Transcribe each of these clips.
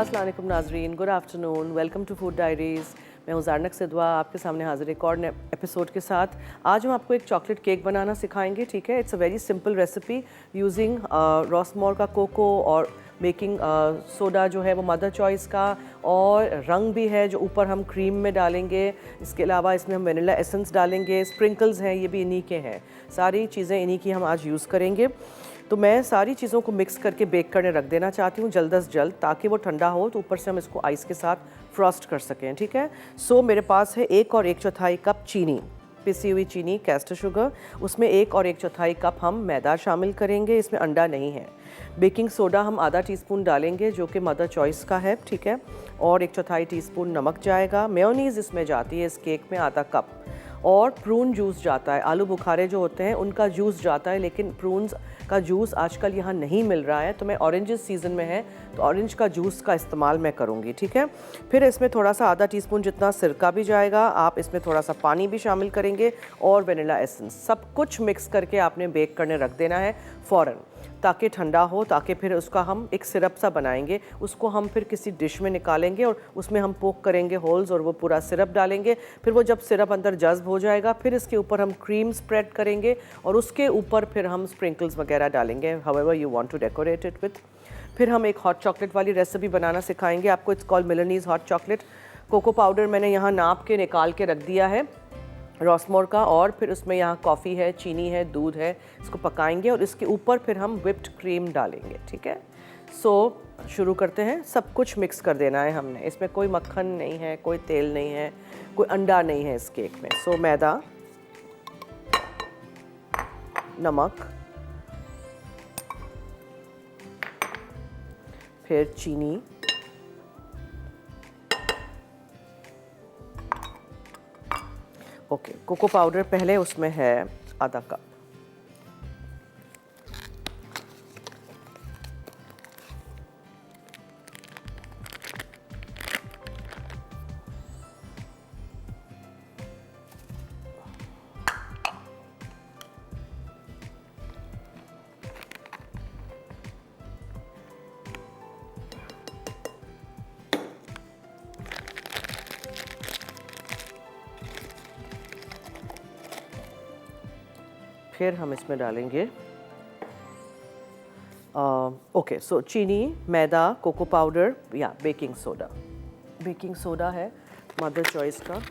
अस्सलाम वालेकुम नाजरीन, good afternoon, welcome to food diaries. मैं हूँ ज़ारनक सिद्वा, आपके सामने हाजिर एक और एपिसोड के साथ। आज हम आपको एक चॉकलेट केक बनाना सिखाएंगे, ठीक है। It's a very simple recipe using Rossmore का कोको और बेकिंग सोडा जो है वो मदर चॉइस का, और रंग भी है जो ऊपर हम क्रीम में डालेंगे। इसके अलावा इसमें हम वनीला एसेंस डालेंगे, स्प्रिंकल्स हैं ये भी इन्हीं के हैं। सारी चीज़ें इन्हीं की हम आज यूज़ करेंगे। तो मैं सारी चीज़ों को मिक्स करके बेक करने रख देना चाहती हूँ जल्द अज जल्द, ताकि वो ठंडा हो तो ऊपर से हम इसको आइस के साथ फ्रॉस्ट कर सकें, ठीक है। सो मेरे पास है 1 और 1/4 कप चीनी, पिसी हुई चीनी, कैस्टर शुगर। उसमें 1 और 1/4 कप हम मैदा शामिल करेंगे, इसमें अंडा नहीं है। बेकिंग सोडा हम आधा टीस्पून डालेंगे जो कि मदर चॉइस का है, ठीक है। और 1/4 टीस्पून नमक जाएगा। मेयोनीज़ इसमें जाती है इस केक में आधा कप, और प्रून जूस जाता है। आलू बुखारे जो होते हैं उनका जूस जाता है, लेकिन प्रून्स का जूस आजकल यहाँ नहीं मिल रहा है, तो मैं ऑरेंजेस सीज़न में है तो ऑरेंज का जूस का इस्तेमाल मैं करूँगी, ठीक है। फिर इसमें थोड़ा सा आधा टीस्पून जितना सिरका भी जाएगा। आप इसमें थोड़ा सा पानी भी शामिल करेंगे और वनीला एसेंस। सब कुछ मिक्स करके आपने बेक करने रख देना है फ़ौरन, ताकि ठंडा हो, ताकि फिर उसका हम एक सिरप सा बनाएंगे। उसको हम फिर किसी डिश में निकालेंगे और उसमें हम पोक करेंगे होल्स और वो पूरा सिरप डालेंगे। फिर वो जब सिरप अंदर जज्ब हो जाएगा, फिर इसके ऊपर हम क्रीम स्प्रेड करेंगे और उसके ऊपर फिर हम स्प्रिंकल्स वगैरह डालेंगे, however you want to decorate it with. फिर हम एक हॉट चॉकलेट वाली रेसिपी बनाना सिखाएंगे आपको। It's called Milanese hot chocolate. Cocoa powder मैंने यहाँ नाप के निकाल के रख दिया है रॉसमोर का, और फिर उसमें यहाँ कॉफ़ी है, चीनी है, दूध है। इसको पकाएंगे और इसके ऊपर फिर हम व्हिप्ड क्रीम डालेंगे, ठीक है। सो शुरू करते हैं। सब कुछ मिक्स कर देना है हमने। इसमें कोई मक्खन नहीं है, कोई तेल नहीं है, कोई अंडा नहीं है इस केक में। सो मैदा, नमक, फिर चीनी, ओके। कोको पाउडर पहले उसमें है आधा कप, फिर हम इसमें डालेंगे ओके। सो चीनी, मैदा, कोको पाउडर या बेकिंग सोडा। बेकिंग सोडा है मदर चॉइस का।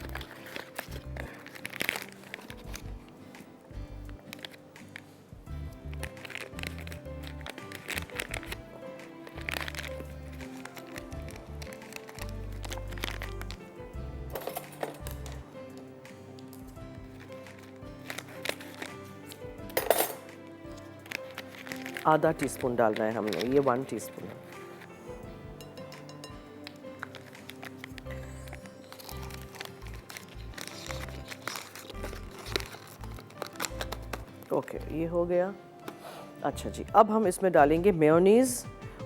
आधा टीस्पून डालना है हमने, ये 1 टीस्पून है। ओके, ये हो गया। अच्छा जी, अब हम इसमें डालेंगे मेयोनीज़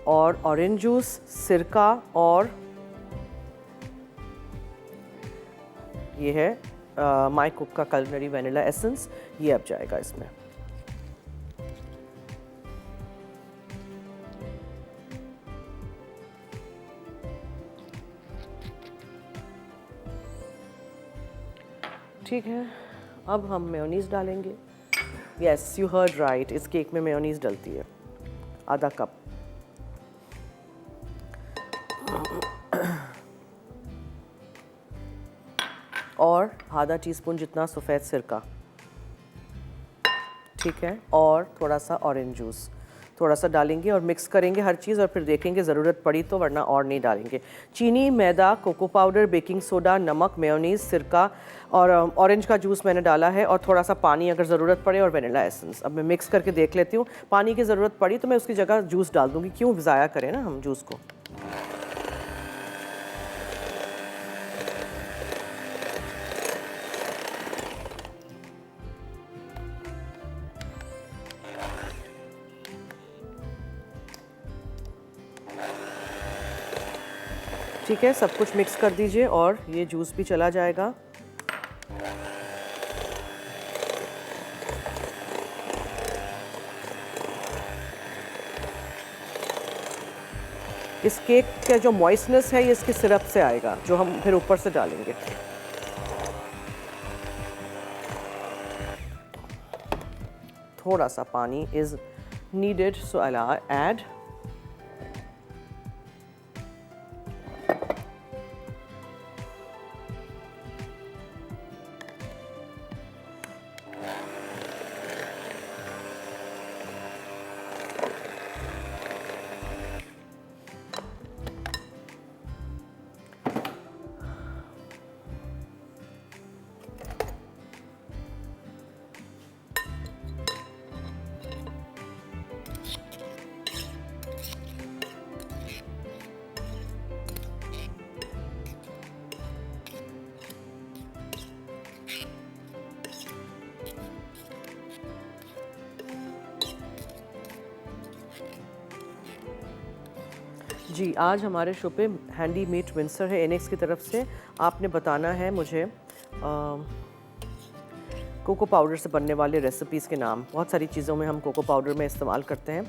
और ऑरेंज जूस, सिरका, और ये है माई कुक का culinary वनीला एसेंस। ये अब जाएगा इसमें। ठीक है, अब हम मेयोनीज़ डालेंगे। यस, यू हर्ड राइट, इस केक में मेयोनीज़ डलती है आधा कप। और आधा टीस्पून जितना सफ़ेद सिरका, ठीक है। और थोड़ा सा ऑरेंज जूस थोड़ा सा डालेंगे और मिक्स करेंगे हर चीज़, और फिर देखेंगे ज़रूरत पड़ी तो, वरना और नहीं डालेंगे। चीनी, मैदा, कोको पाउडर, बेकिंग सोडा, नमक, मेयोनीज़, सिरका और ऑरेंज का जूस मैंने डाला है, और थोड़ा सा पानी अगर ज़रूरत पड़े, और वनीला एसेंस। अब मैं मिक्स करके देख लेती हूँ। पानी की ज़रूरत पड़ी तो मैं उसकी जगह जूस डाल दूँगी, क्यों ज़ाया करें ना हम जूस को। ठीक है, सब कुछ मिक्स कर दीजिए और ये जूस भी चला जाएगा। इस केक का जो मॉइस्टनेस है ये इसके सिरप से आएगा, जो हम फिर ऊपर से डालेंगे। थोड़ा सा पानी is needed, so I add. जी, आज हमारे शो पे हैंडी मीट विंसर है एनेक्स की तरफ से। आपने बताना है मुझे कोको पाउडर से बनने वाले रेसिपीज़ के नाम। बहुत सारी चीज़ों में हम कोको पाउडर में इस्तेमाल करते हैं,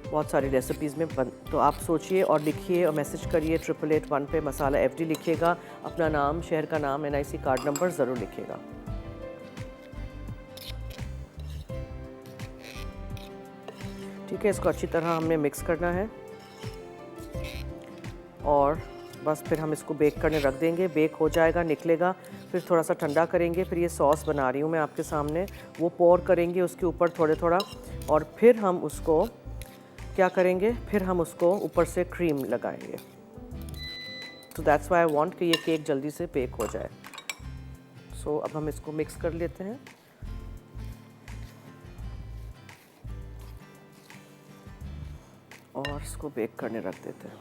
बहुत सारी रेसिपीज़ में तो आप सोचिए और लिखिए और मैसेज करिए 8881 पे, मसाला FD लिखिएगा, अपना नाम, शहर का नाम, NIC कार्ड नंबर ज़रूर लिखिएगा। ठीक है, इसको अच्छी तरह हमने मिक्स करना है और बस फिर हम इसको बेक करने रख देंगे। बेक हो जाएगा, निकलेगा, फिर थोड़ा सा ठंडा करेंगे। फिर ये सॉस बना रही हूँ मैं आपके सामने, वो पोर करेंगे उसके ऊपर थोड़ा और फिर हम उसको क्या करेंगे, फिर हम उसको ऊपर से क्रीम लगाएंगे। तो दैट्स व्हाई आई वांट कि ये केक जल्दी से बेक हो जाए। सो अब हम इसको मिक्स कर लेते हैं और इसको बेक करने रख देते हैं।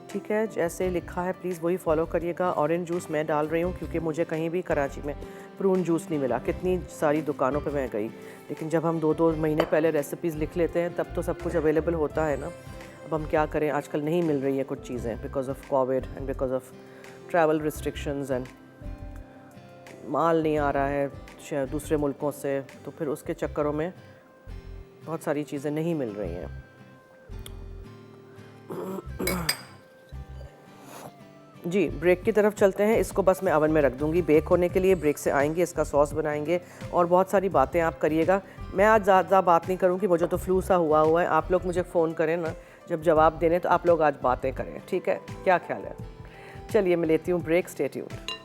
ठीक है, जैसे लिखा है प्लीज़ वही फॉलो करिएगा। ऑरेंज जूस मैं डाल रही हूँ क्योंकि मुझे कहीं भी कराची में प्रून जूस नहीं मिला। कितनी सारी दुकानों पे मैं गई, लेकिन जब हम 2-2 महीने पहले रेसिपीज़ लिख लेते हैं तब तो सब कुछ अवेलेबल होता है ना। अब हम क्या करें, आजकल नहीं मिल रही है कुछ चीज़ें because of COVID and because of travel restrictions, and माल नहीं आ रहा है दूसरे मुल्कों से, तो फिर उसके चक्करों में बहुत सारी चीज़ें नहीं मिल रही हैं। जी, ब्रेक की तरफ चलते हैं। इसको बस मैं ओवन में रख दूंगी बेक होने के लिए। ब्रेक से आएंगे, इसका सॉस बनाएंगे और बहुत सारी बातें आप करिएगा। मैं आज ज़्यादा बात नहीं करूँगी, मुझे तो फ्लू सा हुआ है। आप लोग मुझे फ़ोन करें ना जब जवाब देने, तो आप लोग आज बातें करें, ठीक है? क्या ख्याल है? चलिए मैं लेती हूँ ब्रेक, स्टे ट्यून्ड।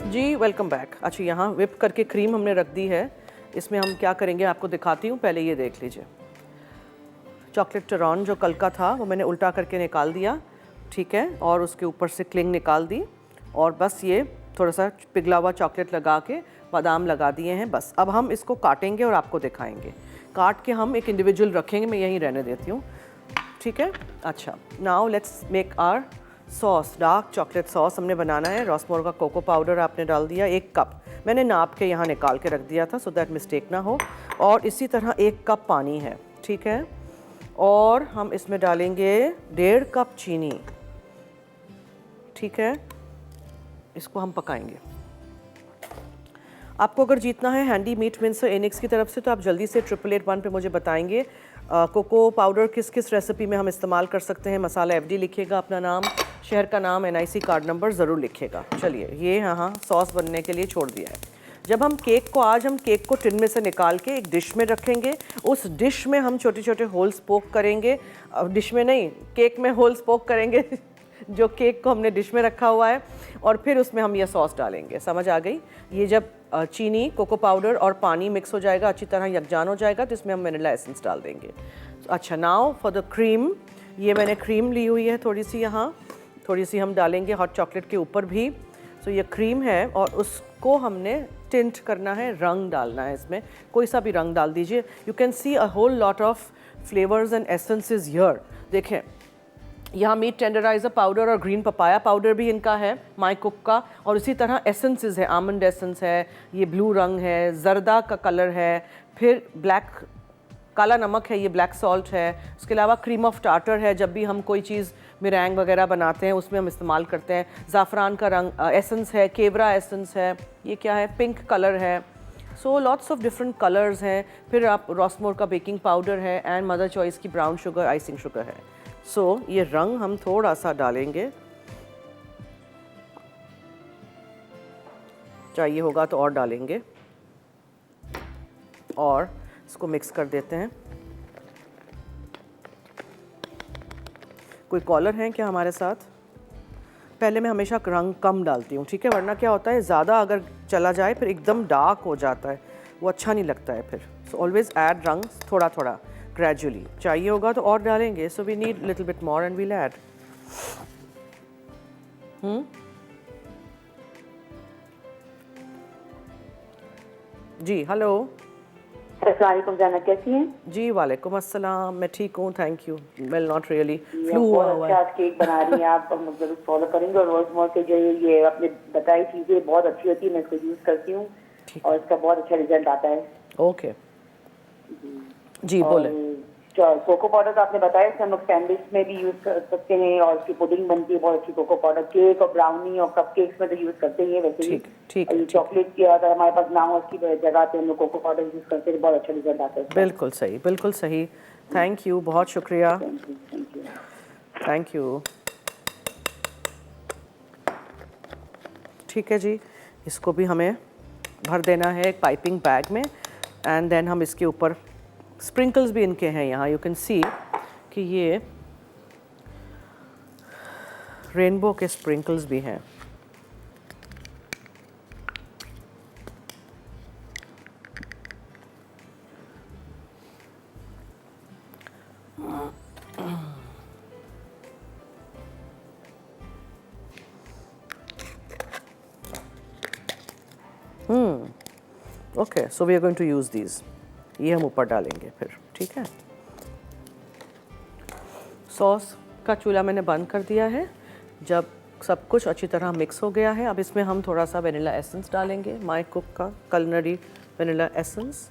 जी, वेलकम बैक। अच्छा, यहाँ विप करके क्रीम हमने रख दी है। इसमें हम क्या करेंगे आपको दिखाती हूँ, पहले ये देख लीजिए। चॉकलेट टरॉन जो कल का था वो मैंने उल्टा करके निकाल दिया, ठीक है, और उसके ऊपर से क्लिंग निकाल दी और बस ये थोड़ा सा पिघला हुआ चॉकलेट लगा के बादाम लगा दिए हैं। बस अब हम इसको काटेंगे और आपको दिखाएंगे। काट के हम एक इंडिविजुअल रखेंगे, मैं यहीं रहने देती हूँ, ठीक है? अच्छा, now let's make our sauce. Dark chocolate sauce हमने बनाना है। रॉसमोर का कोको पाउडर आपने डाल दिया 1 कप, मैंने नाप के यहाँ निकाल के रख दिया था सो दैट मिस्टेक ना हो। और इसी तरह 1 कप पानी है, ठीक है, और हम इसमें डालेंगे 1.5 कप चीनी, ठीक है। इसको हम पकाएंगे। आपको अगर जीतना है हैंडी मीट विंसर एनेक्स की तरफ से, तो आप जल्दी से 8881 पे मुझे बताएंगे कोको पाउडर किस किस रेसिपी में हम इस्तेमाल कर सकते हैं। मसाला FD लिखिएगा, अपना नाम, शहर का नाम, NIC कार्ड नंबर ज़रूर लिखिएगा। चलिए, ये यहाँ सॉस बनने के लिए छोड़ दिया है। जब हम आज हम केक को टिन में से निकाल के एक डिश में रखेंगे। उस डिश में हम छोटे छोटे होल्स पोक करेंगे। डिश में नहीं, केक में होल्स पोक करेंगे जो केक को हमने डिश में रखा हुआ है, और फिर उसमें हम ये सॉस डालेंगे। समझ आ गई? ये जब चीनी, कोको पाउडर और पानी मिक्स हो जाएगा, अच्छी तरह यकजान हो जाएगा, तो इसमें हम वनीला एसेंस डाल देंगे। अच्छा, नाउ फॉर द क्रीम। ये मैंने क्रीम ली हुई है थोड़ी सी, यहाँ थोड़ी सी हम डालेंगे हॉट चॉकलेट के ऊपर भी, सो ये क्रीम है और उसको हमने टिंट करना है, रंग डालना है इसमें, कोई सा भी रंग डाल दीजिए। You can see a whole lot of flavours and essences here. देखें यहाँ मीट टेंडराइजर पाउडर और ग्रीन पपाया पाउडर भी इनका है, माई कुक का, और इसी तरह एसेंसेस है, आमंड एसेंस है, ये ब्लू रंग है, जर्दा का कलर है, फिर ब्लैक काला नमक है, ये ब्लैक सॉल्ट है, उसके अलावा क्रीम ऑफ टार्टर है, जब भी हम कोई चीज़ मिरैंग वगैरह बनाते हैं उसमें हम इस्तेमाल करते हैं, ज़ाफ़रान का रंग एसेंस है, केवरा एसेंस है, ये क्या है, पिंक कलर है। So lots of different colours हैं। फिर आप रॉसमोर का बेकिंग पाउडर है एंड मदर चॉइस की ब्राउन शुगर आइसिंग शुगर है। सो ये रंग हम थोड़ा सा डालेंगे, चाहिए होगा तो और डालेंगे, और इसको मिक्स कर देते हैं। कोई कॉलर है क्या हमारे साथ? पहले मैं हमेशा रंग कम डालती हूँ, ठीक है, वरना क्या होता है ज़्यादा अगर चला जाए फिर एकदम डार्क हो जाता है, वो अच्छा नहीं लगता है फिर। सो ऑलवेज ऐड रंग थोड़ा थोड़ा ग्रेजुअली, चाहिए होगा तो और डालेंगे। So we need little bit more and we'll add. जी हेलो। अस्सलाम जाना, कैसी हैं? जी वालेकुम अस्सलाम, मैं ठीक हूँ, thank you. Well not really, flu बहुत हुआ हुआ अच्छा है। आज केक बना रही हैं आप, हम जरूर फॉलो करेंगे। और रोजमोर के जो ये आपने बताई चीजें बहुत अच्छी होती है, मैं इसको यूज करती हूँ और इसका बहुत अच्छा रिजल्ट आता है। ओके जी और बोले। कोको पाउडर तो आपने बताया, इससे हम लोग सैंडविच में भी यूज कर सकते हैं, और उसकी पुडिंग बनती है बहुत अच्छी कोको पाउडर। केक और ब्राउनी और कप केक्स में तो यूज करते ही है वैसे भी। ठीक और है, ये ठीक है, चॉकलेट की अगर हमारे पास ना हो उसकी जगह पे हम लोग कोको पाउडर यूज करते हैं, बहुत अच्छा रिजल्ट आता है। बिल्कुल सही, बिल्कुल सही। थैंक यू, बहुत शुक्रिया, थैंक यू। Thank you. ठीक है जी, इसको भी हमें भर देना है एक पाइपिंग बैग में, एंड देन हम इसके ऊपर स्प्रिंकल्स भी इनके हैं यहाँ, यू कैन सी कि ये रेनबो के स्प्रिंकल्स भी हैं। Okay, so we are going to use these, ये हम ऊपर डालेंगे फिर, ठीक है। सॉस का चूल्हा मैंने बंद कर दिया है। जब सब कुछ अच्छी तरह मिक्स हो गया है, अब इसमें हम थोड़ा सा वेनिला एसेंस डालेंगे, माई कुक का culinary वेनिला एसेंस।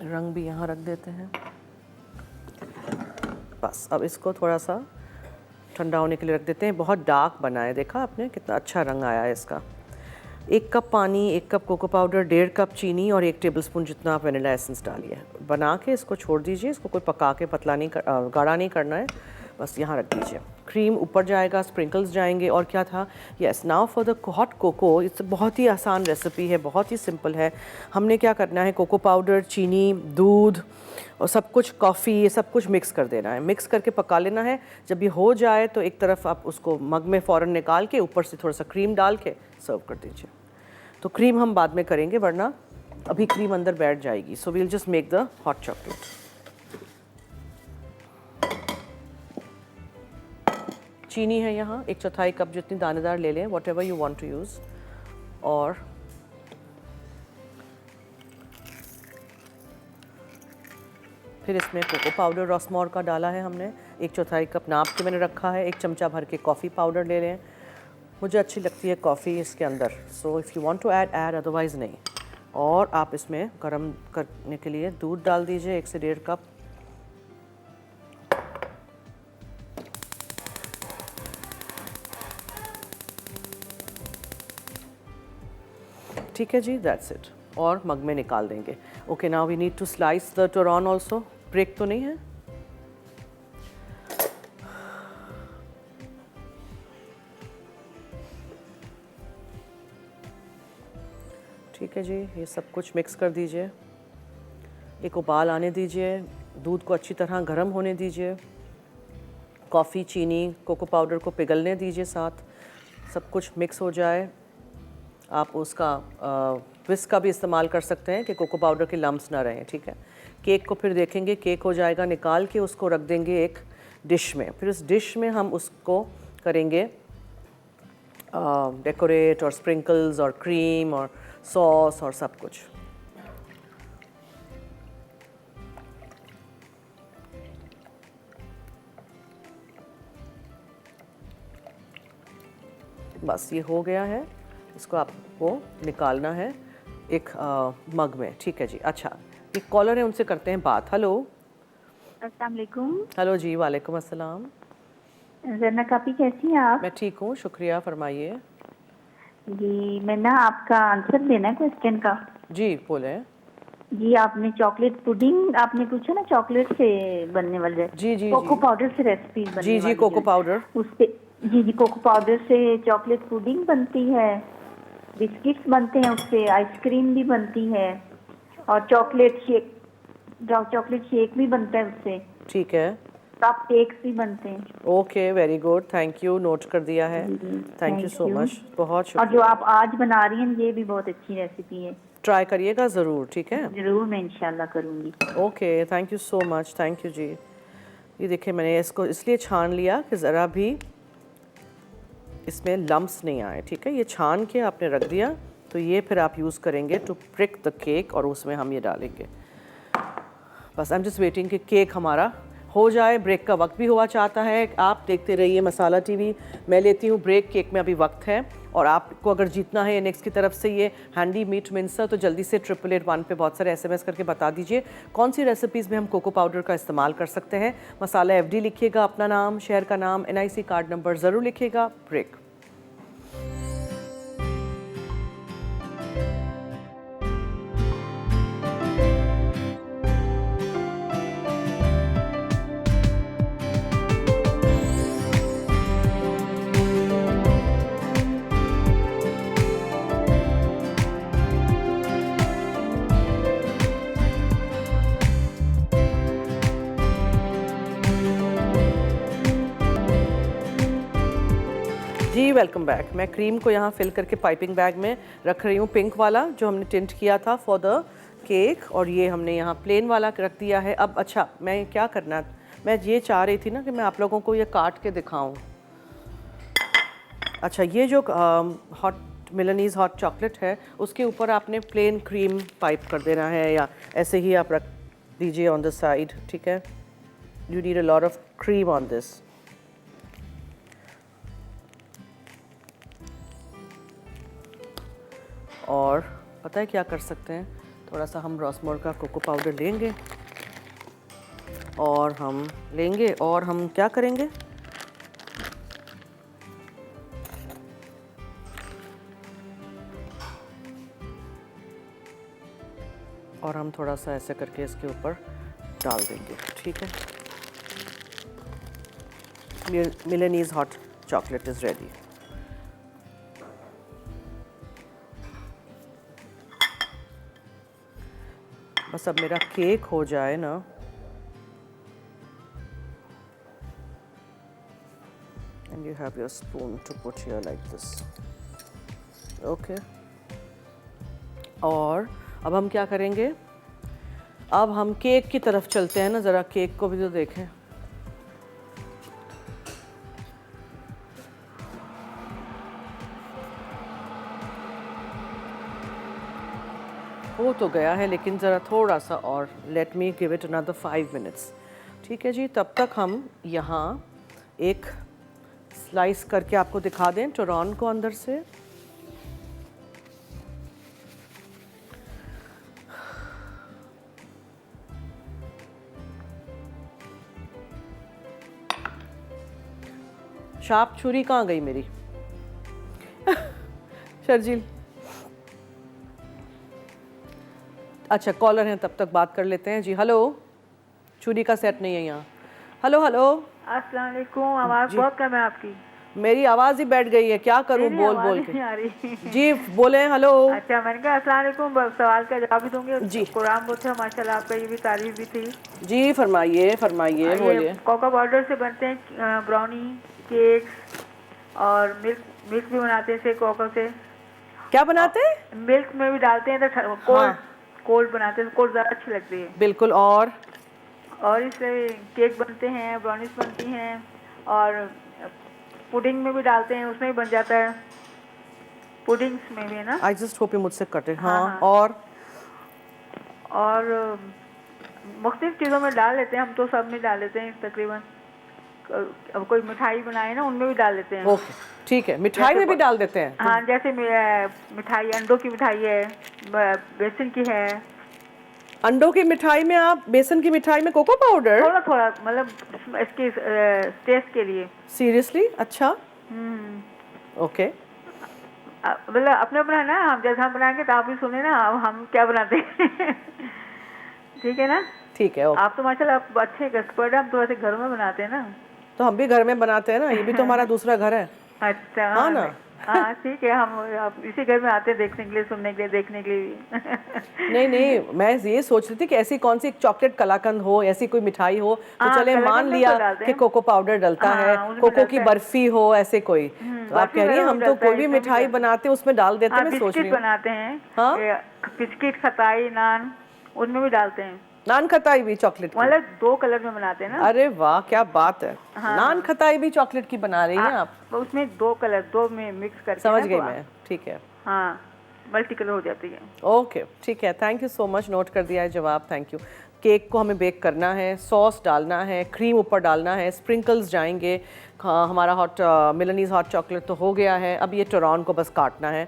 रंग भी यहाँ रख देते हैं। बस अब इसको थोड़ा सा ठंडा होने के लिए रख देते हैं। बहुत डार्क बना है, देखा आपने कितना अच्छा रंग आया है इसका। 1 कप पानी, 1 कप कोको पाउडर, 1.5 कप चीनी और 1 टेबलस्पून जितना आप वेनिला एसेंस डालिए। बना के इसको छोड़ दीजिए, इसको कोई पका के पतला नहीं गाढ़ा नहीं करना है, बस यहाँ रख दीजिए। क्रीम ऊपर जाएगा, स्प्रिंकल्स जाएंगे, और क्या था, yes now for the hot cocoa. It's बहुत ही आसान रेसिपी है, बहुत ही सिंपल है। हमने क्या करना है, कोको पाउडर, चीनी, दूध और सब कुछ, कॉफ़ी, ये सब कुछ मिक्स कर देना है, मिक्स करके पका लेना है। जब ये हो जाए तो एक तरफ आप उसको मग में फ़ौरन निकाल के ऊपर से थोड़ा सा क्रीम डाल के सर्व कर दीजिए। तो क्रीम हम बाद में करेंगे, वरना अभी क्रीम अंदर बैठ जाएगी। So we'll just make the hot chocolate. चीनी है यहाँ 1/4 कप जितनी दानेदार ले लें, whatever you want to use. और फिर इसमें कोको पाउडर रॉसमोर का डाला है हमने, 1/4 कप नाप के मैंने रखा है। 1 चमचा भर के कॉफ़ी पाउडर ले लें, मुझे अच्छी लगती है कॉफ़ी इसके अंदर। So if you want to add add, otherwise नहीं। और आप इसमें गर्म करने के लिए दूध डाल दीजिए 1 से 1.5 कप। ठीक है जी, दैट्स इट। और मग में निकाल देंगे। Okay, now we need to slice the torrone also. Break तो नहीं है? ठीक है जी, ये सब कुछ मिक्स कर दीजिए, एक उबाल आने दीजिए, दूध को अच्छी तरह गर्म होने दीजिए, कॉफ़ी, चीनी, कोको पाउडर को पिघलने दीजिए, साथ सब कुछ मिक्स हो जाए। आप उसका विस्क का भी इस्तेमाल कर सकते हैं कि कोको पाउडर के लम्स ना रहें, ठीक है। केक को फिर देखेंगे, केक हो जाएगा, निकाल के उसको रख देंगे एक डिश में। फिर उस डिश में हम उसको करेंगे डेकोरेट और स्प्रिंकल्स और क्रीम और सॉस और सब कुछ। बस ये हो गया है, इसको आपको निकालना है एक मग में, ठीक है जी। अच्छा, एक कॉलर है, उनसे करते हैं बात। हेलो। अस्सलाम वालेकुम। हेलो जी, वालेकुम अस्सलाम। ज़रना काफ़ी कैसी हैं आप? मैं ठीक हूँ, शुक्रिया, फरमाइए। जी मैं ना आपका आंसर देना है क्वेश्चन का। जी बोले। जी आपने चॉकलेट पुडिंग आपने पूछा ना, चॉकलेट से बनने वाले जी जी कोको जी पाउडर से रेसिपी बनने जी जी वाली कोको है। पाउडर। उससे जी कोको पाउडर से चॉकलेट पुडिंग बनती है, बिस्किट्स बनते हैं उससे, आइसक्रीम भी बनती है और चॉकलेट शेक भी बनता है उससे, ठीक है, कप केक्स भी बनते हैं। Okay, very good, thank you, note कर दिया है। थैंक यू सो मच, बहुत और जो शुक्रिया। आप आज बना रही हैं ये भी बहुत अच्छी रेसिपी है, ट्राई करिएगा ज़रूर, ठीक है। जरूर मैं इंशाल्लाह करूँगी। Okay, thank you so much, thank you जी। ये देखिए, मैंने इसको इसलिए छान लिया कि ज़रा भी इसमें लम्प्स नहीं आए, ठीक है। ये छान के आपने रख दिया, तो ये फिर आप यूज़ करेंगे टू प्रिक द केक और उसमें हम ये डालेंगे। बस आई एम जस्ट वेटिंग कि केक हमारा हो जाए। ब्रेक का वक्त भी हुआ चाहता है। आप देखते रहिए मसाला टीवी, मैं लेती हूँ ब्रेक। केक में अभी वक्त है, और आपको अगर जीतना है नेक्स्ट की तरफ से ये हैंडी मीट मिंसर, तो जल्दी से 888 पे बहुत सारे SMS करके बता दीजिए कौन सी रेसिपीज़ में हम कोको पाउडर का इस्तेमाल कर सकते हैं। मसाला FD लिखिएगा, अपना नाम, शहर का नाम, NIC कार्ड नंबर ज़रूर लिखिएगा। ब्रेक। जी वेलकम बैक। मैं क्रीम को यहाँ फिल करके पाइपिंग बैग में रख रही हूँ, पिंक वाला जो हमने टिंट किया था फॉर द केक, और ये हमने यहाँ प्लेन वाला रख दिया है। अब अच्छा, मैं क्या करना, मैं ये चाह रही थी ना कि मैं आप लोगों को ये काट के दिखाऊं। अच्छा, ये जो हॉट मिलानीज़ हॉट चॉकलेट है, उसके ऊपर आपने प्लेन क्रीम पाइप कर देना है, या ऐसे ही आप रख दीजिए ऑन द साइड, ठीक है। You need a lot of cream on this. और पता है क्या कर सकते हैं, थोड़ा सा हम रॉसमोर का कोको पाउडर लेंगे, और हम क्या करेंगे, और हम थोड़ा सा ऐसे करके इसके ऊपर डाल देंगे, ठीक है। मिलानीज़ हॉट चॉकलेट इज़ रेडी। बस अब मेरा केक हो जाए ना, and you have your spoon to put here like this, okay। और अब हम क्या करेंगे, अब हम केक की तरफ चलते हैं ना, ज़रा केक को भी तो देखें। हो तो गया है, लेकिन ज़रा थोड़ा सा और, let me give it another 5 minutes, ठीक है जी। तब तक हम यहाँ एक स्लाइस करके आपको दिखा दें टोरॉन को अंदर से। शार्प छुरी कहाँ गई मेरी? शर्जील, अच्छा कॉलर हैं, तब तक बात कर लेते हैं जी। हेलो, छुरी का सेट नहीं है यहाँ। हेलो हेलो, अस्सलाम वालेकुम। आवाज़ बहुत कम है आपकी। मेरी आवाज़ ही बैठ गई है, क्या करूँ बोल बोल के। नहीं आ रही। जी बोले। हेलो। अच्छा, मैंने कहा अस्सलाम वालेकुम, सवाल का जवाब भी दूंगी जी। कुरान बहुत है माशाल्लाह, आपका ये भी तारीफ भी थी। जी फरमाइए फरमाइए, बोलिए। कोको पाउडर से बनते हैं ब्राउनी, केक्स और मिल्क भी बनाते हैं से कोको से, क्या बनाते हैं? मिल्क में भी डालते हैं तो कोल्ड बनाते हैं, कोल्ड ज़्यादा अच्छी लगती है। बिल्कुल। और इससे केक बनते हैं, ब्राउनीज बनती हैं, और पुडिंग में भी डालते हैं, उसमें भी बन जाता है, पुडिंग्स में भी है ना। आई जस्ट होप यू मुझसे कटे। हाँ। और मुख्तलिफ चीज़ों में डाल लेते हैं हम, तो सब में डाल लेते हैं तकरीबन। अब कोई मिठाई बनाए ना, उनमें भी डाल लेते हैं। ओके, ठीक है, मिठाई में भी डाल देते हैं। हाँ, जैसे मिठाई, अंडों की मिठाई है, बेसन की है। अंडों की मिठाई में आप, बेसन की मिठाई में कोको पाउडर? थोड़ा थोड़ा, मतलब इसके टेस्ट के लिए। सीरियसली? अच्छा। ओके। मतलब अपने अपना है ना, हम जैसे हम बनाएंगे तो आप भी सुने ना, अब हम क्या बनाते हैं। ठीक है ना? ठीक है। ओके। आप तो माशाल्लाह आप अच्छे एक्सपर्ट हैं, हम तो वैसे घर में बनाते हैं ना। तो हम भी घर में बनाते हैं ना, ये भी तो हमारा दूसरा घर है। अच्छा। हाँ ना। हाँ ठीक है, हम आप इसी घर में आते हैं देखने के लिए, सुनने के लिए, देखने के लिए भी। नहीं, मैं ये सोच रही थी कि ऐसी कौन सी एक चॉकलेट कलाकंद हो, ऐसी कोई मिठाई हो तो हाँ, चले, मान कलाकंद तो लिया डालते कि हैं। कोको पाउडर डलता हाँ, है, उसमें कोको डलता की है। बर्फी हो, ऐसे कोई। तो आप बर्फी कह रही हैं वगैरह हम तो डलता कोई है, भी इसमें भी मिठाई डलता है। बनाते हैं उसमें डाल देते हैं। हाँ, मैं सोच रही बिस्किट हूँ। बनाते हैं। हाँ? बिस्किट, खताई, नान, उनमें भी डालते हैं। नान खताई भी चॉकलेट की? मतलब 2 कलर में बनाते हैं ना। अरे वाह, क्या बात है। हाँ। नान खताई भी चॉकलेट की बना रही हैं आप? तो उसमें 2 कलर, 2 में मिक्स करके समझ ना गई तो मैं। ठीक है। हाँ, मल्टी कलर हो जाती है। ओके, ठीक है, thank you so much, note कर दिया है जवाब, थैंक यू। केक को हमें बेक करना है, सॉस डालना है, क्रीम ऊपर डालना है, स्प्रिंकल्स जाएंगे। हाँ, हमारा हॉट मिलनीज हॉट चॉकलेट तो हो गया है, अब ये टोरॉन को बस काटना है।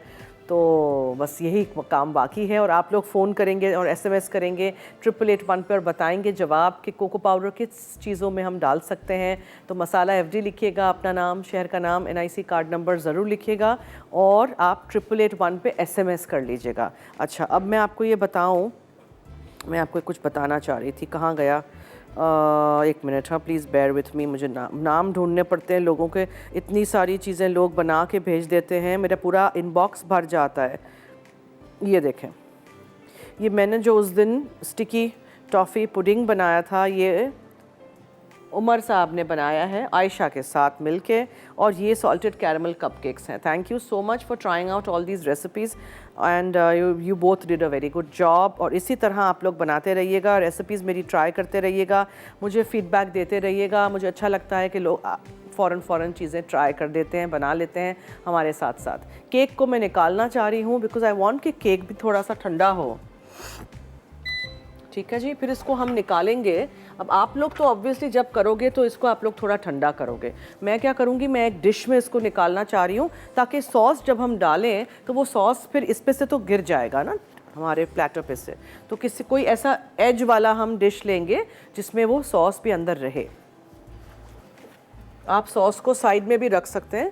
तो बस यही काम बाकी है। और आप लोग फ़ोन करेंगे और SMS करेंगे 8881 पे और बताएंगे जवाब कि कोको पाउडर किस चीज़ों में हम डाल सकते हैं। तो मसाला FD लिखिएगा, अपना नाम, शहर का नाम, NIC कार्ड नंबर ज़रूर लिखिएगा, और आप 8881 पे SMS कर लीजिएगा। अच्छा, अब मैं आपको ये बताऊँ, मैं आपको कुछ बताना चाह रही थी, कहाँ गया? एक मिनट, हाँ प्लीज़ बेयर विथ मी, मुझे नाम ढूंढने पड़ते हैं लोगों के, इतनी सारी चीज़ें लोग बना के भेज देते हैं, मेरा पूरा इनबॉक्स भर जाता है। ये देखें, ये मैंने जो उस दिन स्टिकी टॉफ़ी पुडिंग बनाया था, ये उमर साहब ने बनाया है आयशा के साथ मिलके, और ये सॉल्टेड कैरमल कपकेक्स हैं। Thank you so much for trying out all these recipes and you both did a very good job. और इसी तरह आप लोग बनाते रहिएगा, रेसिपीज़ मेरी ट्राई करते रहिएगा, मुझे फ़ीडबैक देते रहिएगा। मुझे अच्छा लगता है कि लोग फ़ौरन चीज़ें ट्राई कर देते हैं, बना लेते हैं हमारे साथ साथ। केक को मैं निकालना चाह रही हूँ बिकॉज़ आई वांट कि केक भी थोड़ा सा ठंडा हो। ठीक है जी, फिर इसको हम निकालेंगे। अब आप लोग तो ऑब्वियसली जब करोगे तो इसको आप लोग थोड़ा ठंडा करोगे। मैं क्या करूँगी, मैं एक डिश में इसको निकालना चाह रही हूँ ताकि सॉस जब हम डालें तो वो सॉस फिर इस पे से तो गिर जाएगा ना हमारे प्लेटर पे से, तो कोई ऐसा एज वाला हम डिश लेंगे जिसमें वो सॉस भी अंदर रहे। आप सॉस को साइड में भी रख सकते हैं,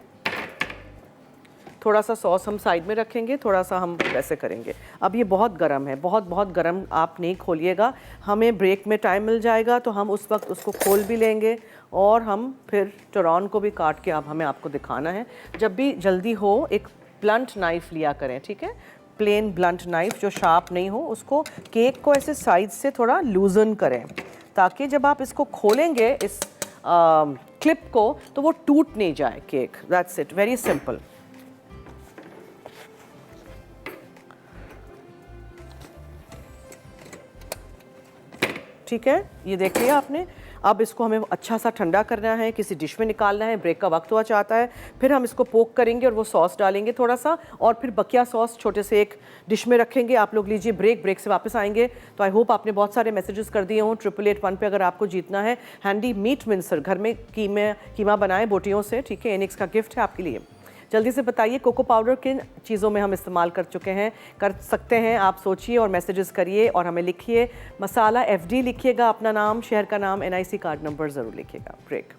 थोड़ा सा सॉस हम साइड में रखेंगे, थोड़ा सा हम वैसे करेंगे। अब ये बहुत गर्म है, बहुत गर्म आप नहीं खोलिएगा, हमें ब्रेक में टाइम मिल जाएगा तो हम उस वक्त उसको खोल भी लेंगे और हम फिर टोरॉन को भी काट के अब हमें आपको दिखाना है। जब भी जल्दी हो एक ब्लंट नाइफ़ लिया करें, ठीक है, प्लेन ब्लंट नाइफ़ जो शार्प नहीं हो, उसको केक को ऐसे साइड से थोड़ा लूजन करें ताकि जब आप इसको खोलेंगे इस क्लिप को तो वो टूट नहीं जाए cake. That's it, very simple. ठीक है, ये देख लिया आपने। अब इसको हमें अच्छा सा ठंडा करना है, किसी डिश में निकालना है, ब्रेक का वक्त हुआ चाहता है, फिर हम इसको पोक करेंगे और वो सॉस डालेंगे थोड़ा सा, और फिर बकिया सॉस छोटे से एक डिश में रखेंगे। आप लोग लीजिए ब्रेक से वापस आएंगे। तो आई होप आपने बहुत सारे मैसेजेस कर दिए हों 8881 पे। अगर आपको जीतना है हैंडी मीट मिन्सर, घर में कीमा बनाए बोटियों से, ठीक है, एनिक्स का गिफ्ट है आपके लिए। जल्दी से बताइए कोको पाउडर किन चीज़ों में हम इस्तेमाल कर चुके हैं, कर सकते हैं, आप सोचिए और मैसेजेस करिए और हमें लिखिए। मसाला FD लिखिएगा, अपना नाम, शहर का नाम, NIC कार्ड नंबर ज़रूर लिखिएगा। Break.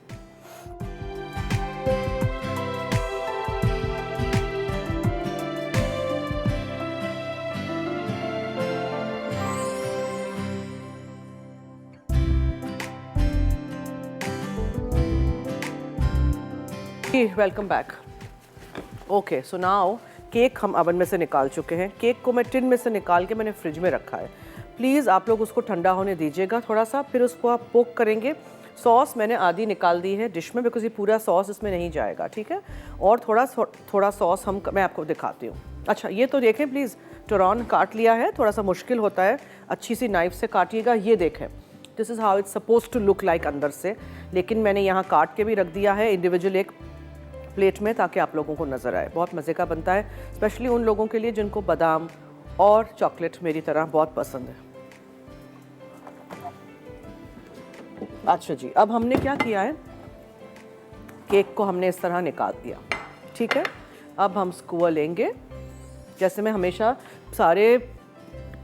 Welcome back. Okay, so now cake हम अवन में से निकाल चुके हैं। केक को मैं टिन में से निकाल के मैंने फ्रिज में रखा है। प्लीज़ आप लोग उसको ठंडा होने दीजिएगा थोड़ा सा, फिर उसको आप पोक करेंगे सॉस मैंने आधी निकाल दी है डिश में, बिकॉज ये पूरा सॉस इसमें नहीं जाएगा, ठीक है। और थोड़ा सॉस मैं आपको दिखाती हूँ। अच्छा, ये तो देखें प्लीज़, टुरॉन काट लिया है, थोड़ा सा मुश्किल होता है, अच्छी सी नाइफ से काटिएगा। ये देखें, this is how it's suppose to look like अंदर से, लेकिन मैंने यहाँ काट के भी रख दिया है इंडिविजुअल एक प्लेट में, ताकि आप लोगों को नज़र आए। बहुत मज़े का बनता है, स्पेशली उन लोगों के लिए जिनको बादाम और चॉकलेट मेरी तरह बहुत पसंद है। अच्छा जी, अब हमने क्या किया है, केक को हमने इस तरह निकाल दिया, ठीक है। अब हम स्कूअर लेंगे, जैसे मैं हमेशा सारे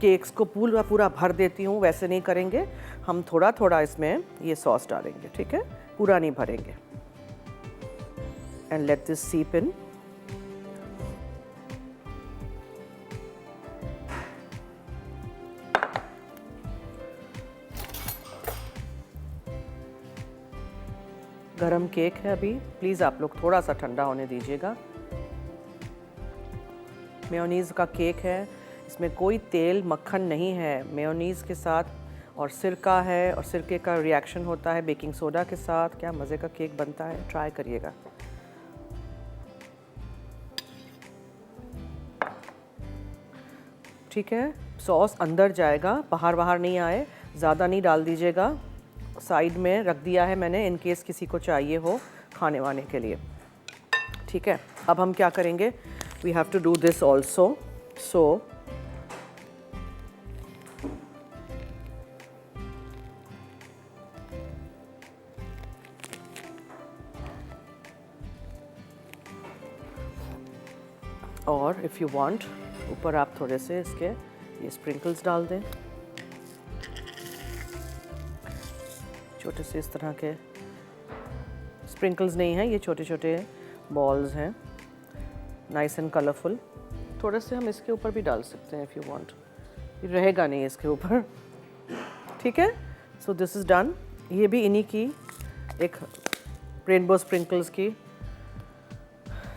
केक्स को पूरा पूरा भर देती हूँ वैसे नहीं करेंगे, हम थोड़ा थोड़ा इसमें ये सॉस डालेंगे, ठीक है, पूरा नहीं भरेंगे। एंड लेट दिस सीप इन। गरम केक है अभी, प्लीज़ आप लोग थोड़ा सा ठंडा होने दीजिएगा। मेयोनीज़ का केक है, इसमें कोई तेल मक्खन नहीं है, मेयोनीज़ के साथ और सिरका है, और सिरके का रिएक्शन होता है बेकिंग सोडा के साथ। क्या मज़े का केक बनता है, ट्राई करिएगा। ठीक है, सॉस अंदर जाएगा, बाहर बाहर नहीं आए, ज़्यादा नहीं डाल दीजिएगा। साइड में रख दिया है मैंने, इन केस किसी को चाहिए हो खाने वाने के लिए, ठीक है। अब हम क्या करेंगे, we have to do this also. So और इफ़ यू वांट, ऊपर आप थोड़े से इसके ये स्प्रिंकल्स डाल दें, छोटे से इस तरह के स्प्रिंकल्स नहीं हैं, ये छोटे छोटे बॉल्स हैं, नाइस एंड कलरफुल। थोड़े से हम इसके ऊपर भी डाल सकते हैं इफ़ यू वांट, ये रहेगा नहीं इसके ऊपर, ठीक है। सो दिस इज़ डन। ये भी इन्हीं की एक रेनबो स्प्रिंकल्स की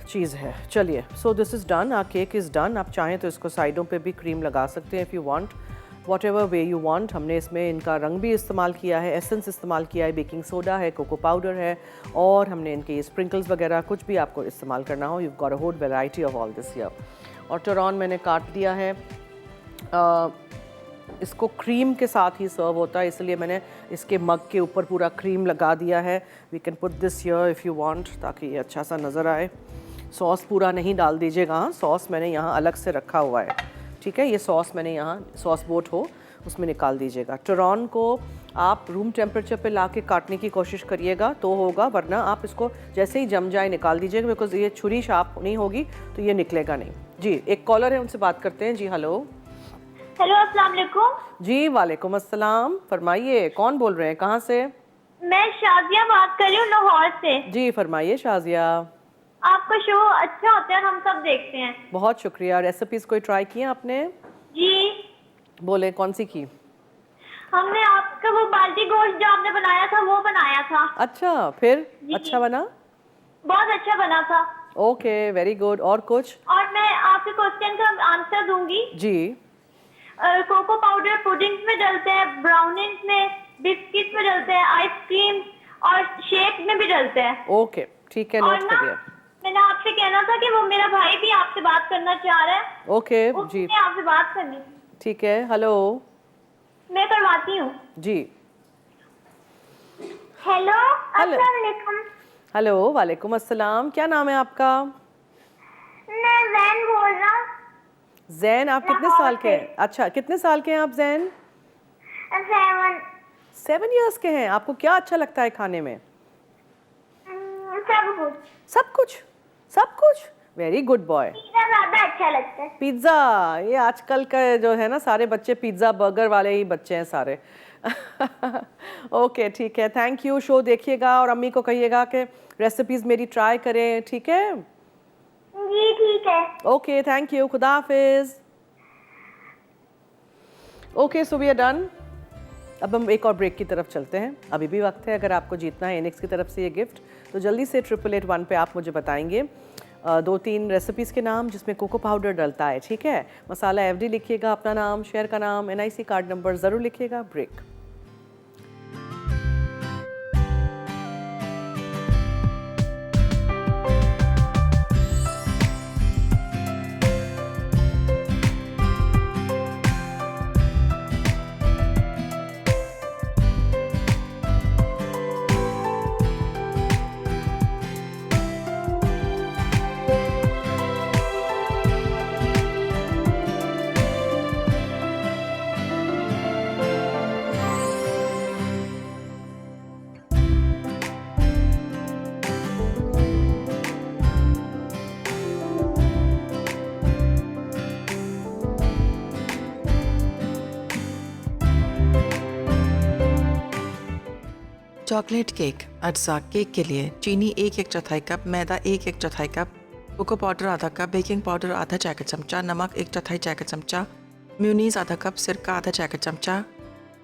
चीज़ है। चलिए, so this is done, our cake is done. आप चाहें तो इसको साइडों पे भी क्रीम लगा सकते हैं if you want, what ever way you want. हमने इसमें इनका रंग भी इस्तेमाल किया है, एसेंस इस्तेमाल किया है, बेकिंग सोडा है, कोको पाउडर है, और हमने इनके स्प्रिंकल्स वगैरह कुछ भी आपको इस्तेमाल करना हो, you got a whole variety of all this here. और टुरॉन मैंने काट दिया है, इसको क्रीम के साथ ही सर्व होता है, इसलिए मैंने इसके मग के ऊपर पूरा क्रीम लगा दिया है। We can put this here if you want, ताकि ये अच्छा सा नज़र आए। सॉस पूरा नहीं डाल दीजिएगा, हाँ, सॉस मैंने यहाँ अलग से रखा हुआ है, ठीक है। ये सॉस मैंने यहाँ सॉस बोट हो उसमें निकाल दीजिएगा। टुरॉन को आप रूम टेम्परेचर पे ला के काटने की कोशिश करिएगा तो होगा, वरना आप इसको जैसे ही जम जाए निकाल दीजिएगा, बिकॉज ये छुरी शार्प नहीं होगी तो ये निकलेगा नहीं। जी, एक कॉलर है, उनसे बात करते हैं। जी हेलो। हेलो, अस्सलाम वालेकुम। जी वालेकुम अस्सलाम, फरमाइए कौन बोल रहे हैं, कहाँ से? मैं शाजिया बात कर रही हूँ लाहौर से। जी फरमाइए शाजिया। आपका शो अच्छा होता है, हम सब देखते हैं। बहुत शुक्रिया। रेसिपीज़ कोई ट्राई की आपने? जी, बोले कौन सी की? हमने आपका वो बाल्टी गोश्त जो आपने बनाया था वो बनाया था। अच्छा, फिर जी। अच्छा बना? बहुत अच्छा बना था। Okay, very good. और कुछ? और मैं आपके क्वेश्चन का आंसर दूंगी। जी। कोको पाउडर पुडिंग्स में डलते हैं, ब्राउनीज में, बिस्किट में डलते हैं, आइसक्रीम और शेक में भी डलते हैं। ओके, ठीक है, और नोट ना, करिए। मैंने आपसे कहना था कि वो मेरा भाई भी आपसे बात करना चाह रहा है। ओके जी, उसने आपसे बात करनी थी। ठीक है। हेलो। मैं करवाती हूँ। जी हेलो, हेलो। अस्सलाम वालेकुम। हेलो, वालेकुम अस्सलाम। क्या नाम है आपका? मैं जैन बोल रहा हूँ। जैन, आप कितने लाहौर साल के से। हैं? अच्छा, कितने साल के हैं आप जैन? 7 7 इयर्स के हैं। आपको क्या अच्छा लगता है खाने में? सब कुछ। सब कुछ? सब कुछ? Very good boy. पिज़्ज़ा ज्यादा अच्छा लगता है। पिज़्ज़ा, ये आजकल का जो है ना, सारे बच्चे पिज़्ज़ा बर्गर वाले ही बच्चे हैं सारे। ओके, ठीक है, थैंक यू। शो देखिएगा और अम्मी को कहिएगा कि रेसिपीज़ मेरी ट्राई करें, ठीक है? जी ठीक है। ओके, थैंक यू, खुदा हाफिज़। Okay, so we are done. अब हम एक और ब्रेक की तरफ चलते हैं, अभी भी वक्त है। अगर आपको जीतना है एनिक्स की तरफ से ये गिफ्ट, तो जल्दी से 8881 पे आप मुझे बताएंगे 2-3 रेसिपीज़ के नाम जिसमें कोको पाउडर डलता है, ठीक है? मसाला FD लिखिएगा, अपना नाम, शहर का नाम, NIC कार्ड नंबर ज़रूर लिखिएगा। ब्रेक। चॉकलेट केक अज्जा केक के लिए चीनी 1/4 कप, मैदा 1/4 कप, कोको पाउडर आधा कप, बेकिंग पाउडर आधा चाय का चमचा, नमक 1/4 चाय का चमचा, म्यूनीस आधा कप, सिरका आधा चाय का चमचा,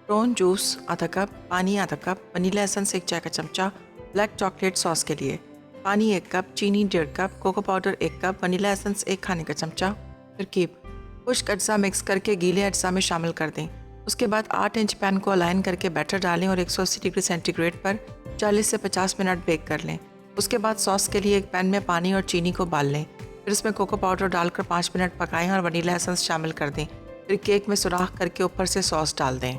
प्रोन जूस आधा कप, पानी आधा कप, वनीला एसेंस 1 चाय का चमचा। ब्लैक चॉकलेट सॉस के लिए पानी 1 कप, चीनी 1.5 cup, cocoa powder 1 cup, vanilla essence 1 खाने का चमचा। तरकीब: खुश्क अज्जा मिक्स करके गीले अज्जा में शामिल कर दें। उसके बाद 8 इंच पैन को अलाइन करके बैटर डालें और 180 डिग्री सेंटीग्रेड पर 40 से 50 मिनट बेक कर लें। उसके बाद सॉस के लिए एक पैन में पानी और चीनी को उबाल लें। फिर इसमें कोको पाउडर डालकर 5 मिनट पकाएं और वनीला एसेंस शामिल कर दें। फिर केक में सुराख करके ऊपर से सॉस डाल दें।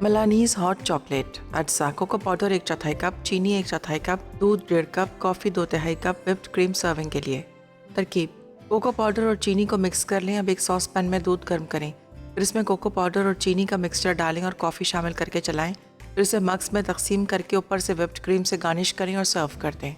मिलानीज हॉट चॉकलेट अज्जा कोको पाउडर 1/4 कप, चीनी 1/4 कप, दूध 1.5 cup, coffee 2/3 cup, whipped cream serving के लिए। तरकीब: कोको पाउडर और चीनी को मिक्स कर लें। अब एक सॉस पैन में दूध गर्म करें। फिर इसमें कोको पाउडर और चीनी का मिक्सचर डालें और कॉफ़ी शामिल करके चलाएं। फिर इसे मग्स में तकसीम करके ऊपर से व्हिप्ड क्रीम से गार्निश करें और सर्व कर दें।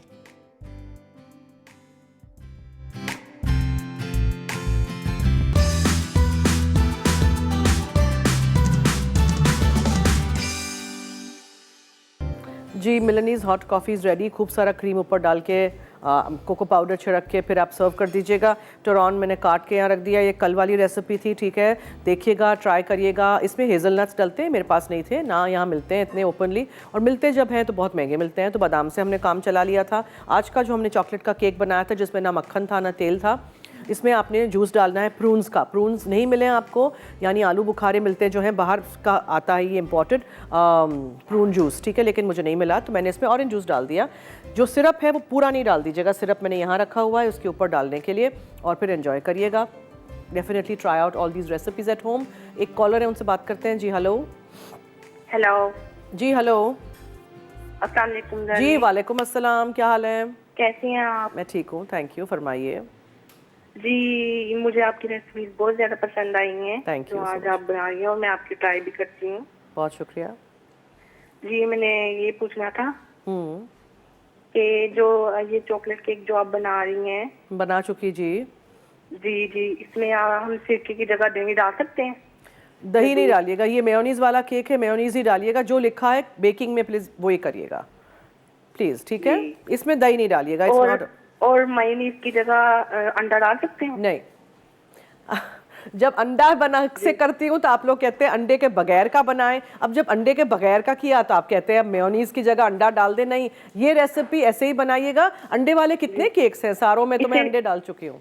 जी, मिलानीज हॉट कॉफ़ी इज़ रेडी। खूब सारा क्रीम ऊपर डाल के कोको पाउडर छिड़क के फिर आप सर्व कर दीजिएगा। टोरॉन मैंने काट के यहाँ रख दिया। ये कल वाली रेसिपी थी, ठीक है, देखिएगा, ट्राई करिएगा। इसमें हेज़लनट्स डलते हैं, मेरे पास नहीं थे ना, यहाँ मिलते हैं इतने ओपनली, और मिलते जब हैं तो बहुत महंगे मिलते हैं, तो बादाम से हमने काम चला लिया था। आज का जो हमने चॉकलेट का केक बनाया था जिसमें ना मक्खन था ना तेल था, इसमें आपने जूस डालना है प्रून्स का। प्रून्स नहीं मिले आपको, यानी आलू बुखारे मिलते हैं जो हैं बाहर का आता है ये इम्पोर्टेड प्रून जूस, ठीक है, लेकिन मुझे नहीं मिला तो मैंने इसमें ऑरेंज जूस डाल दिया। जो सिरप है वो पूरा नहीं डाल दीजिएगा, सिरप मैंने यहाँ रखा हुआ है उसके ऊपर डालने के लिए, और फिर एंजॉय करिएगा। Definitely try out all these recipes at home. एक कॉलर है, उनसे बात करते हैं। जी हेलो। हेलो जी हेलो। अस्सलाम वालेकुम जी वालेकुम अस्सलाम, क्या हाल है? कैसी हैं आप? मैं ठीक हूँ, थैंक यू, फरमाइए। जी, मुझे आपकी रेसिपीज बहुत ज्यादा पसंद आई हैं Thank you जो so आज आप बना रही हैं, और मैं आपकी ट्राई भी करती हूँ। बहुत शुक्रिया। जी, मैंने ये पूछना था कि जो ये चॉकलेट केक जो आप बना रही हैं, बना चुकी जी। जी जी, इसमें हम सिरके की जगह दही डाल सकते हैं? दही नहीं डालिएगा, ये मेयोनीज वाला केक है, मेयोनीज ही डालिएगा। जो लिखा है बेकिंग में प्लीज वही करिएगा प्लीज, ठीक है, इसमें दही नहीं डालिएगा। और मेयोनीज की जगह अंडा डाल सकते हैं? नहीं जब अंडा बना से करती हूँ तो आप लोग कहते हैं अंडे के बगैर का बनाएं। अब जब अंडे के बगैर का किया तो आप कहते हैं अब मेयोनीज की जगह अंडा डाल दे। नहीं, ये रेसिपी ऐसे ही बनाइएगा। अंडे वाले कितने केक्स हैं, सारों में तो मैं अंडे डाल चुकी हूँ।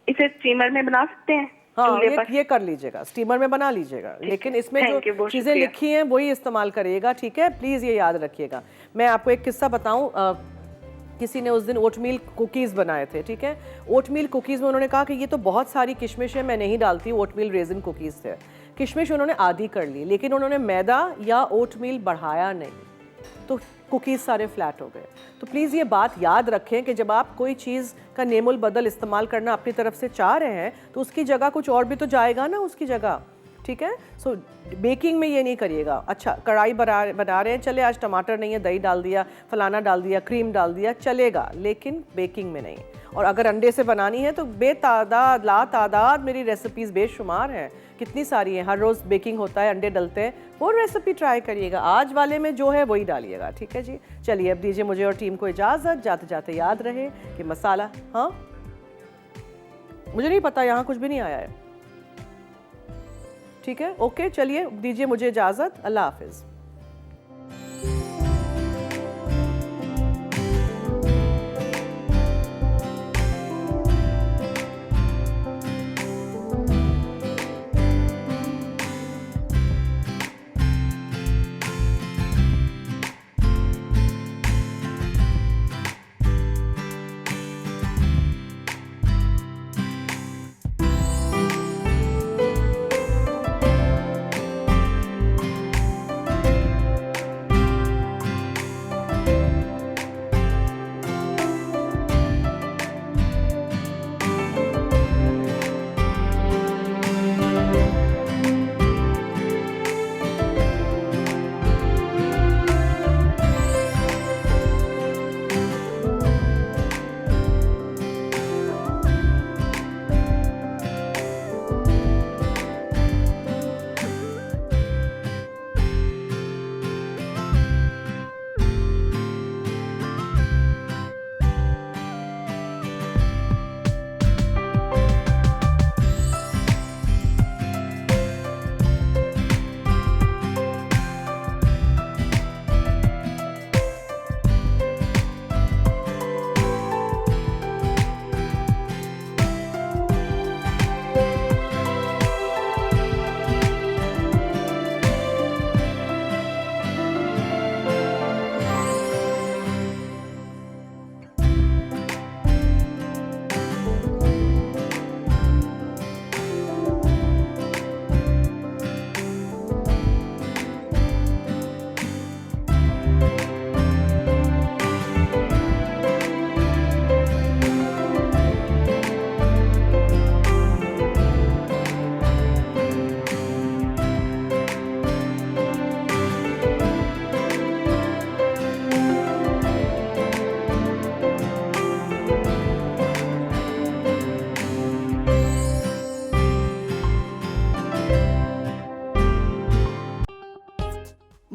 इसे स्टीमर में बना सकते हैं? हाँ, ये कर लीजिएगा, स्टीमर में बना लीजिएगा, लेकिन इसमें जो चीज़ें लिखी हैं वही इस्तेमाल करिएगा, ठीक है, प्लीज़ ये याद रखिएगा। मैं आपको एक किस्सा बताऊँ। किसी ने उस दिन ओटमील कुकीज़ बनाए थे, ठीक है, ओटमील कुकीज़ में उन्होंने कहा कि ये तो बहुत सारी किशमिश है, मैं नहीं डालती हूँ। ओटमील रेजिन कुकीज़ थे, किशमिश उन्होंने आधी कर ली, लेकिन उन्होंने मैदा या ओटमील बढ़ाया नहीं, तो कुकीज़ सारे फ्लैट हो गए। तो प्लीज़ ये बात याद रखें कि जब आप कोई चीज़ का नेमुल बदल इस्तेमाल करना अपनी तरफ से चाह रहे हैं तो उसकी जगह कुछ और भी तो जाएगा ना उसकी जगह, ठीक है। सो बेकिंग में ये नहीं करिएगा। अच्छा, कढ़ाई बना रहे हैं, चले आज टमाटर नहीं है, दही डाल दिया, फलाना डाल दिया, क्रीम डाल दिया, चलेगा, लेकिन बेकिंग में नहीं। और अगर अंडे से बनानी है तो बेतादाद लातादाद मेरी रेसिपीज़ बेशुमार हैं, कितनी सारी हैं, हर रोज़ बेकिंग होता है, अंडे डलते हैं, वो रेसिपी ट्राई करिएगा। आज वाले में जो है वही डालिएगा, ठीक है जी। चलिए अब दीजिए मुझे और टीम को इजाज़त। जाते जाते याद रहे कि मसाला, हाँ मुझे नहीं पता, यहाँ कुछ भी नहीं आया है, ठीक है, ओके, चलिए दीजिए मुझे इजाज़त। अल्लाह हाफिज़।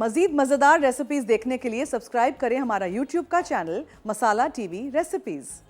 मज़ीद मज़ेदार रेसिपीज़ देखने के लिए सब्सक्राइब करें हमारा YouTube का चैनल मसाला टीवी रेसिपीज़।